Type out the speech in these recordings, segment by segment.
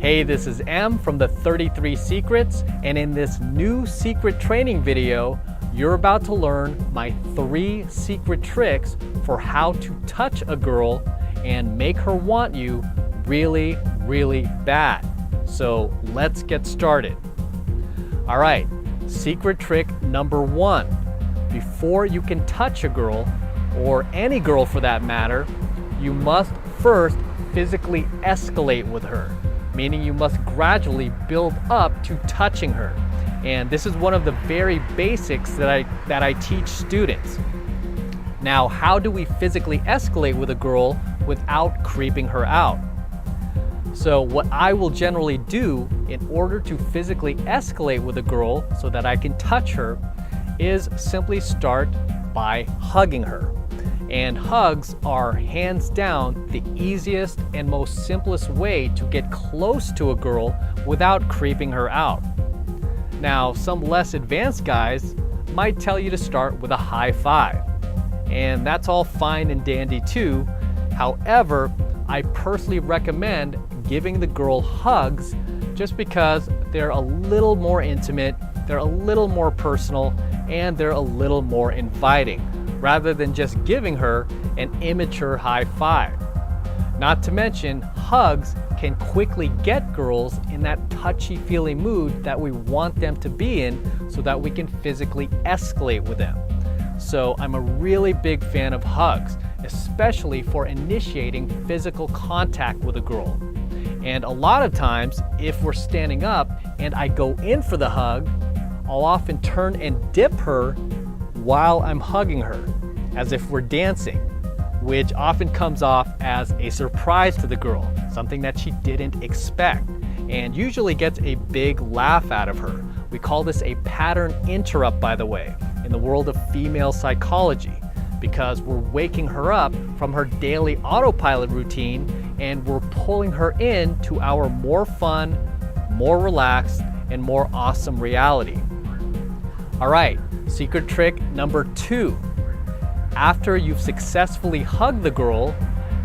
Hey, this is M from the 33 Secrets, and in this new secret training video, you're about to learn my 3 secret tricks for how to touch a girl and make her want you really, really bad. So let's get started. All right, secret trick number 1. Before you can touch a girl, or any girl for that matter, you must first physically escalate with her, meaning you must gradually build up to touching her. And this is one of the very basics that I teach students. Now, how do we physically escalate with a girl without creeping her out? So what I will generally do in order to physically escalate with a girl so that I can touch her is simply start by hugging her. And hugs are hands down the easiest and most simplest way to get close to a girl without creeping her out. Now, some less advanced guys might tell you to start with a high five, and that's all fine and dandy too. However, I personally recommend giving the girl hugs just because they're a little more intimate, they're a little more personal, and they're a little more inviting, rather than just giving her an immature high five. Not to mention, hugs can quickly get girls in that touchy-feely mood that we want them to be in so that we can physically escalate with them. So I'm a really big fan of hugs, especially for initiating physical contact with a girl. And a lot of times, if we're standing up and I go in for the hug, I'll often turn and dip her while I'm hugging her, as if we're dancing, which often comes off as a surprise to the girl, something that she didn't expect, and usually gets a big laugh out of her. We call this a pattern interrupt, by the way, in the world of female psychology, because we're waking her up from her daily autopilot routine and we're pulling her in to our more fun, more relaxed, and more awesome reality. All right, secret trick number 2. After you've successfully hugged the girl,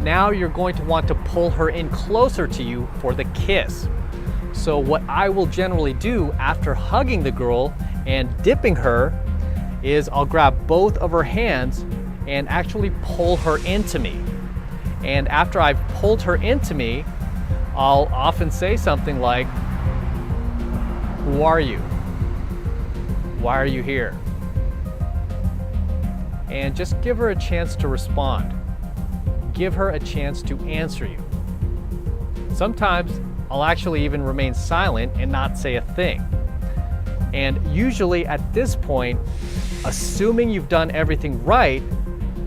now you're going to want to pull her in closer to you for the kiss. So what I will generally do after hugging the girl and dipping her is I'll grab both of her hands and actually pull her into me. And after I've pulled her into me, I'll often say something like, "Who are you? Why are you here?" And just give her a chance to respond. Give her a chance to answer you. Sometimes I'll actually even remain silent and not say a thing. And usually at this point, assuming you've done everything right,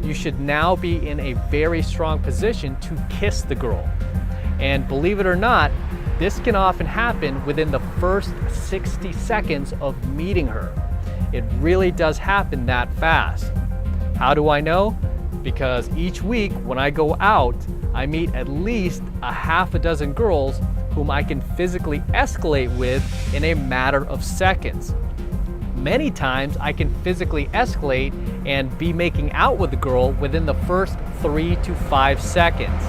you should now be in a very strong position to kiss the girl. And believe it or not, this can often happen within the first 60 seconds of meeting her. It really does happen that fast. How do I know? Because each week when I go out, I meet at least a half a dozen girls whom I can physically escalate with in a matter of seconds. Many times I can physically escalate and be making out with the girl within the first 3 to 5 seconds.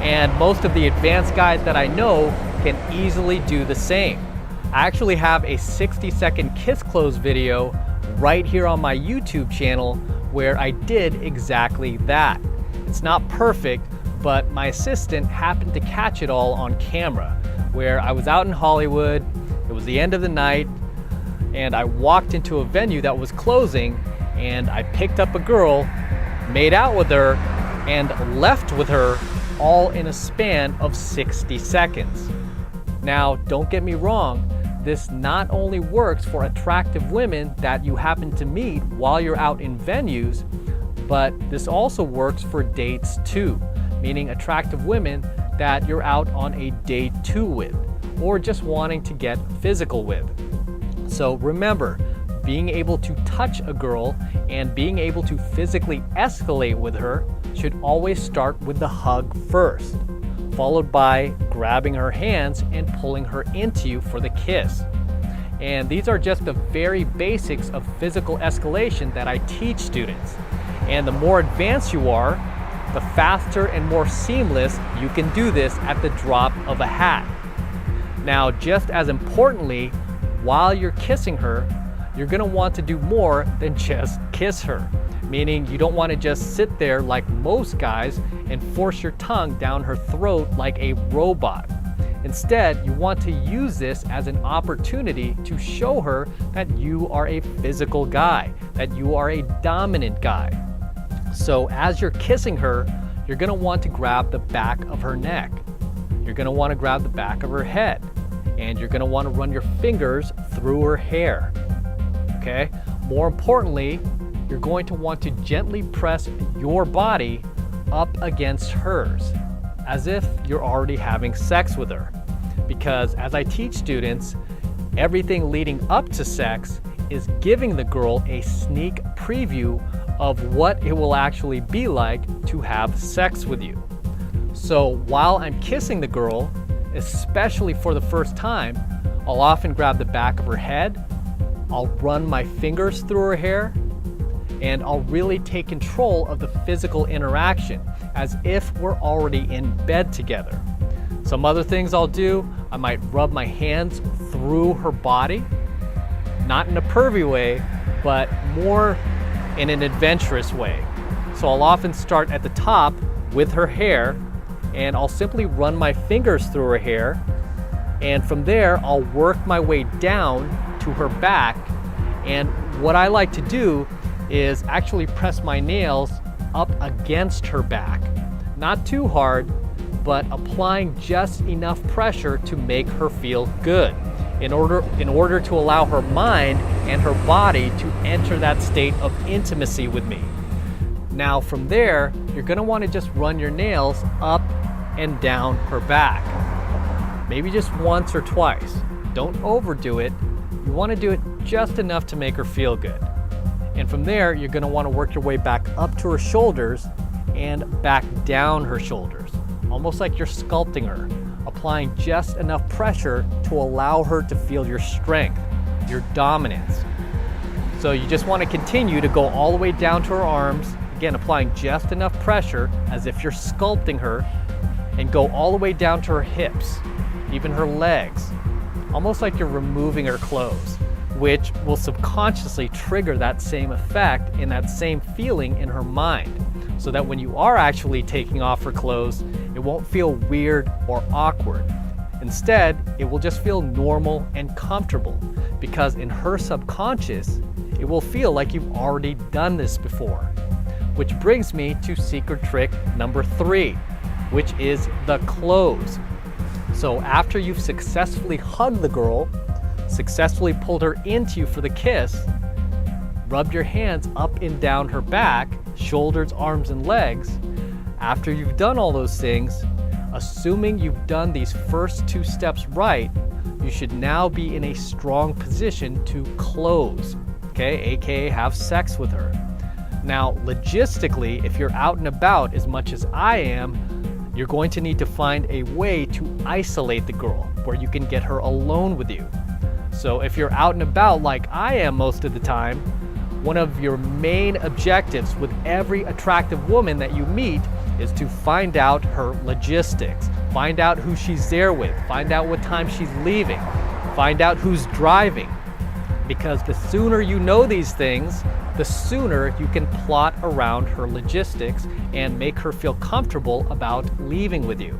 And most of the advanced guys that I know can easily do the same. I actually have a 60-second kiss close video right here on my YouTube channel where I did exactly that. It's not perfect, but my assistant happened to catch it all on camera, where I was out in Hollywood, it was the end of the night, and I walked into a venue that was closing, and I picked up a girl, made out with her, and left with her all in a span of 60 seconds. Now, don't get me wrong, this not only works for attractive women that you happen to meet while you're out in venues, but this also works for dates too, meaning attractive women that you're out on a date 2 with, or just wanting to get physical with. So remember, being able to touch a girl and being able to physically escalate with her should always start with the hug first, followed by grabbing her hands and pulling her into you for the kiss. And these are just the very basics of physical escalation that I teach students. And the more advanced you are, the faster and more seamless you can do this at the drop of a hat. Now, just as importantly, while you're kissing her, you're gonna want to do more than just kiss her. Meaning you don't want to just sit there like most guys and force your tongue down her throat like a robot. Instead, you want to use this as an opportunity to show her that you are a physical guy, that you are a dominant guy. So as you're kissing her, you're gonna want to grab the back of her neck. You're gonna want to grab the back of her head, and you're gonna want to run your fingers through her hair. Okay? More importantly, you're going to want to gently press your body up against hers, as if you're already having sex with her. Because as I teach students, everything leading up to sex is giving the girl a sneak preview of what it will actually be like to have sex with you. So while I'm kissing the girl, especially for the first time, I'll often grab the back of her head, I'll run my fingers through her hair, and I'll really take control of the physical interaction as if we're already in bed together. Some other things I'll do, I might rub my hands through her body, not in a pervy way, but more in an adventurous way. So I'll often start at the top with her hair, and I'll simply run my fingers through her hair, and from there I'll work my way down to her back. And what I like to do is actually press my nails up against her back. Not too hard, but applying just enough pressure to make her feel good in order to allow her mind and her body to enter that state of intimacy with me. Now from there, you're gonna wanna just run your nails up and down her back. Maybe just once or twice. Don't overdo it. You wanna do it just enough to make her feel good. And from there, you're gonna wanna work your way back up to her shoulders and back down her shoulders, almost like you're sculpting her, applying just enough pressure to allow her to feel your strength, your dominance. So you just wanna continue to go all the way down to her arms, again, applying just enough pressure as if you're sculpting her, and go all the way down to her hips, even her legs, almost like you're removing her clothes, which will subconsciously trigger that same effect and that same feeling in her mind, so that when you are actually taking off her clothes, it won't feel weird or awkward. Instead, it will just feel normal and comfortable, because in her subconscious, it will feel like you've already done this before. Which brings me to secret trick number 3, which is the close. So after you've successfully hugged the girl, successfully pulled her into you for the kiss, rubbed your hands up and down her back, shoulders, arms, and legs. After you've done all those things, assuming you've done these first 2 steps right, you should now be in a strong position to close, okay, aka have sex with her. Now, logistically, if you're out and about as much as I am, you're going to need to find a way to isolate the girl where you can get her alone with you. So if you're out and about like I am most of the time, one of your main objectives with every attractive woman that you meet is to find out her logistics, find out who she's there with, find out what time she's leaving, find out who's driving. Because the sooner you know these things, the sooner you can plot around her logistics and make her feel comfortable about leaving with you.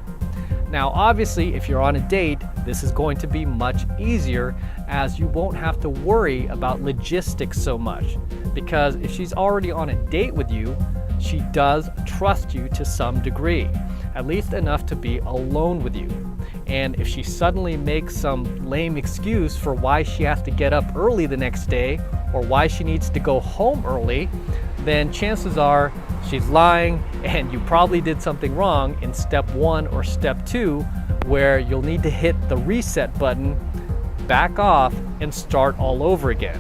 Now, obviously, if you're on a date, this is going to be much easier, as you won't have to worry about logistics so much. Because if she's already on a date with you, she does trust you to some degree, at least enough to be alone with you. And if she suddenly makes some lame excuse for why she has to get up early the next day, or why she needs to go home early, then chances are she's lying, and you probably did something wrong in step 1 or step 2, where you'll need to hit the reset button, back off, and start all over again.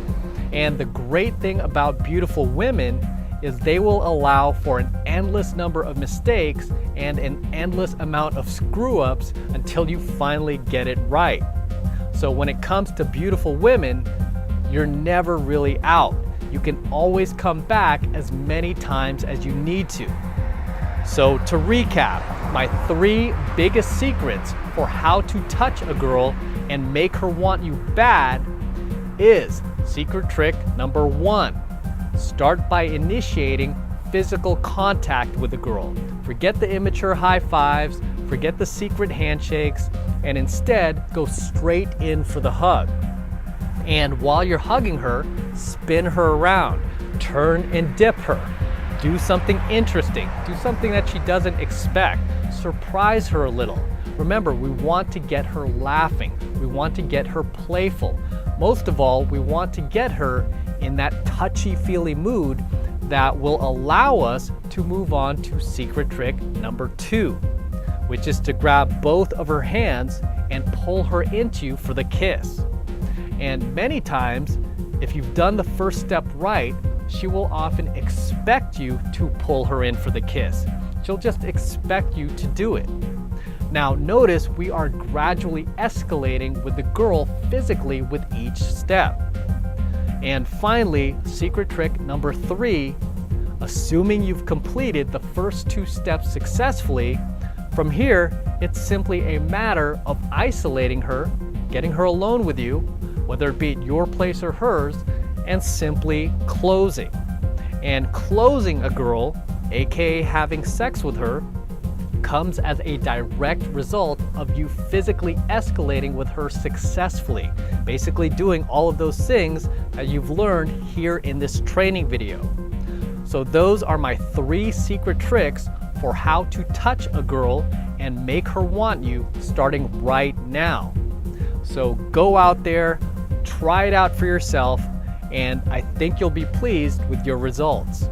And the great thing about beautiful women is they will allow for an endless number of mistakes and an endless amount of screw-ups until you finally get it right. So when it comes to beautiful women, you're never really out. You can always come back as many times as you need to. So to recap, my 3 biggest secrets for how to touch a girl and make her want you bad is secret trick number 1. Start by initiating physical contact with a girl. Forget the immature high fives, forget the secret handshakes, and instead go straight in for the hug. And while you're hugging her, spin her around, turn and dip her. Do something interesting, do something that she doesn't expect. Surprise her a little. Remember, we want to get her laughing. We want to get her playful. Most of all, we want to get her in that touchy-feely mood that will allow us to move on to secret trick number 2, which is to grab both of her hands and pull her into you for the kiss. And many times, if you've done the first step right, she will often expect you to pull her in for the kiss. She'll just expect you to do it. Now notice we are gradually escalating with the girl physically with each step. And finally, secret trick number 3, assuming you've completed the first 2 steps successfully, from here, it's simply a matter of isolating her, getting her alone with you, whether it be at your place or hers, and simply closing. And closing a girl, aka having sex with her, comes as a direct result of you physically escalating with her successfully. Basically doing all of those things that you've learned here in this training video. So those are my 3 secret tricks for how to touch a girl and make her want you starting right now. So go out there, try it out for yourself, and I think you'll be pleased with your results.